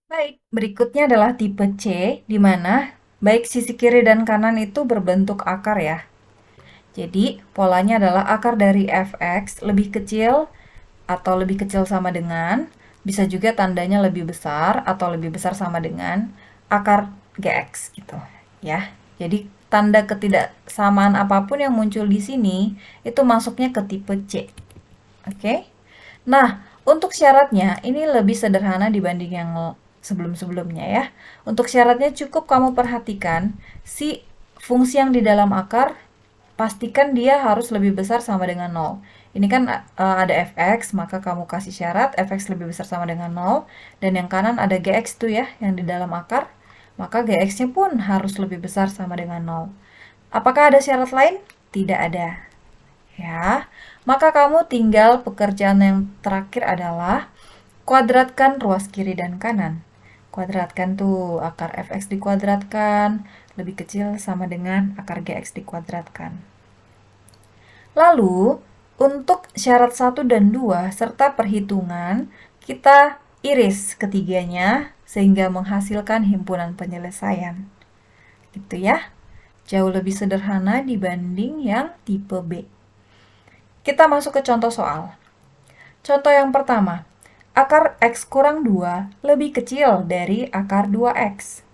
Baik, berikutnya adalah tipe C, di mana baik sisi kiri dan kanan itu berbentuk akar ya. Jadi, polanya adalah akar dari fx lebih kecil atau lebih kecil sama dengan, bisa juga tandanya lebih besar atau lebih besar sama dengan akar gx gitu ya. Jadi, tanda ketidaksamaan apapun yang muncul di sini itu masuknya ke tipe C. Oke? Nah, untuk syaratnya ini lebih sederhana dibanding yang sebelum-sebelumnya ya. Untuk syaratnya cukup kamu perhatikan si fungsi yang di dalam akar, pastikan dia harus lebih besar sama dengan nol. Ini kan ada fx, maka kamu kasih syarat fx lebih besar sama dengan nol, dan yang kanan ada gx tuh ya, yang di dalam akar, maka gx-nya pun harus lebih besar sama dengan nol. Apakah ada syarat lain? Tidak ada. Ya, maka kamu tinggal pekerjaan yang terakhir adalah kuadratkan ruas kiri dan kanan. Kuadratkan tuh akar fx dikuadratkan lebih kecil sama dengan akar gx dikuadratkan. Lalu, untuk syarat 1 dan 2 serta perhitungan, kita iris ketiganya sehingga menghasilkan himpunan penyelesaian. Gitu ya. Jauh lebih sederhana dibanding yang tipe B. Kita masuk ke contoh soal. Contoh yang pertama, akar x kurang 2 lebih kecil dari akar 2x.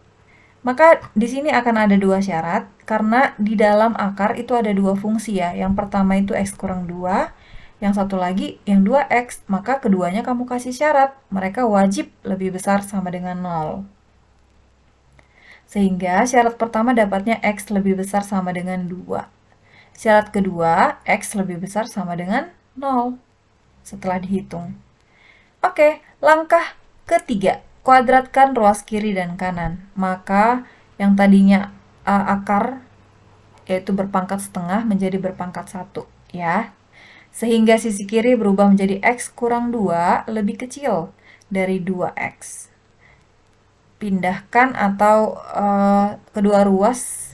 Maka di sini akan ada dua syarat, karena di dalam akar itu ada dua fungsi ya. Yang pertama itu x kurang 2, yang satu lagi yang 2x, maka keduanya kamu kasih syarat. Mereka wajib lebih besar sama dengan 0. Sehingga syarat pertama dapatnya x lebih besar sama dengan 2. Syarat kedua, x lebih besar sama dengan 0 setelah dihitung. Oke, langkah ketiga, kuadratkan ruas kiri dan kanan. Maka yang tadinya akar yaitu berpangkat setengah menjadi berpangkat 1 ya. Sehingga sisi kiri berubah menjadi x kurang 2 lebih kecil dari 2x. Pindahkan atau kedua ruas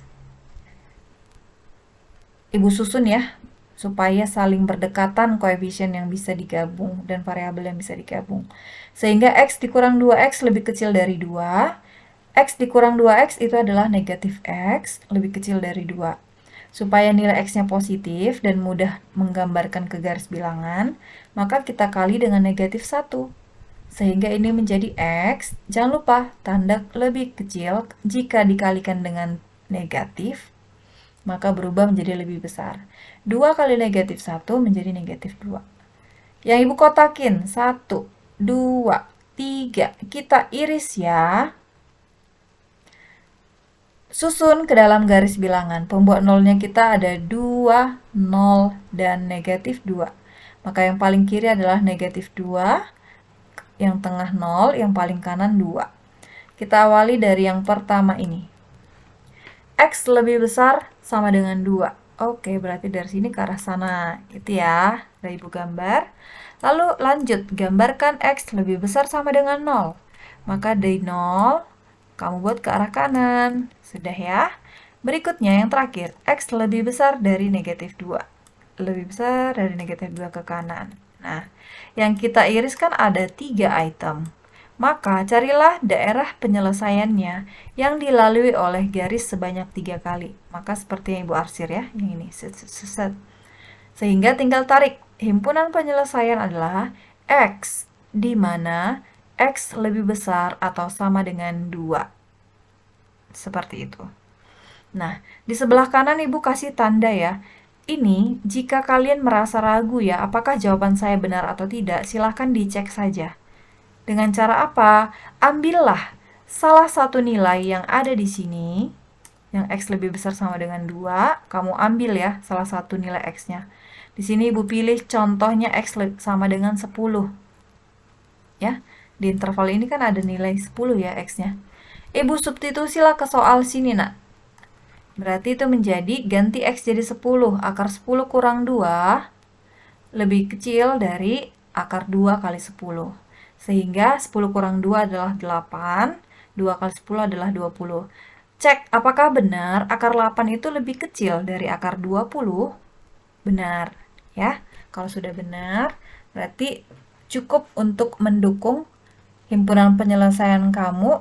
Ibu susun ya, supaya saling berdekatan koefisien yang bisa digabung dan variabel yang bisa digabung. Sehingga x dikurang 2x lebih kecil dari 2, x dikurang 2x itu adalah negatif x lebih kecil dari 2. Supaya nilai x-nya positif dan mudah menggambarkan ke garis bilangan, maka kita kali dengan negatif 1. Sehingga ini menjadi x, jangan lupa tanda lebih kecil jika dikalikan dengan negatif, maka berubah menjadi lebih besar. 2 kali negatif 1 menjadi negatif 2. Yang ibu kotakin, 1, 2, 3. Kita iris ya. Susun ke dalam garis bilangan. Pembuat nolnya kita ada 2, 0, dan negatif 2. Maka yang paling kiri adalah negatif 2, yang tengah 0, yang paling kanan 2. Kita awali dari yang pertama ini. X lebih besar sama dengan 2. Oke, berarti dari sini ke arah sana. Itu ya, dari ibu gambar. Lalu lanjut, gambarkan X lebih besar sama dengan 0. Maka dari 0, kamu buat ke arah kanan. Sudah ya. Berikutnya yang terakhir, X lebih besar dari negatif 2. Lebih besar dari negatif 2 ke kanan. Nah, yang kita iris kan ada 3 item. Maka carilah daerah penyelesaiannya yang dilalui oleh garis sebanyak 3 kali. Maka seperti yang Ibu arsir ya, yang ini. Sehingga tinggal tarik. Himpunan penyelesaian adalah X, di mana X lebih besar atau sama dengan 2. Seperti itu. Nah, di sebelah kanan Ibu kasih tanda ya. Ini jika kalian merasa ragu ya, apakah jawaban saya benar atau tidak, silahkan dicek saja. Dengan cara apa? Ambillah salah satu nilai yang ada di sini, yang X lebih besar sama dengan 2, kamu ambil ya salah satu nilai X-nya. Di sini Ibu pilih contohnya X sama dengan 10. Ya, di interval ini kan ada nilai 10 ya X-nya. Ibu substitusilah ke soal sini nak. Berarti itu menjadi ganti X jadi 10. Akar 10 kurang 2 lebih kecil dari akar 2 kali 10. Sehingga 10 kurang 2 adalah 8, 2 kali 10 adalah 20. Cek apakah benar akar 8 itu lebih kecil dari akar 20? Benar, ya. Kalau sudah benar, berarti cukup untuk mendukung himpunan penyelesaian kamu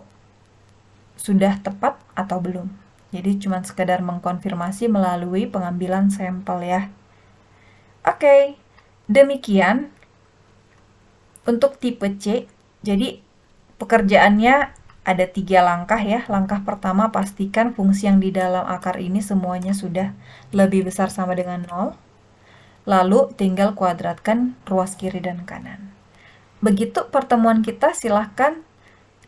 sudah tepat atau belum. Jadi cuma sekedar mengkonfirmasi melalui pengambilan sampel ya. Oke, demikian untuk tipe C. Jadi pekerjaannya ada 3 langkah ya. Langkah pertama, pastikan fungsi yang di dalam akar ini semuanya sudah lebih besar sama dengan 0. Lalu tinggal kuadratkan ruas kiri dan kanan. Begitu pertemuan kita, silahkan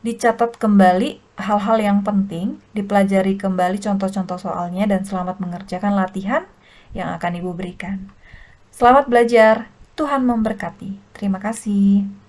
dicatat kembali hal-hal yang penting, dipelajari kembali contoh-contoh soalnya, dan selamat mengerjakan latihan yang akan Ibu berikan. Selamat belajar, Tuhan memberkati. Terima kasih.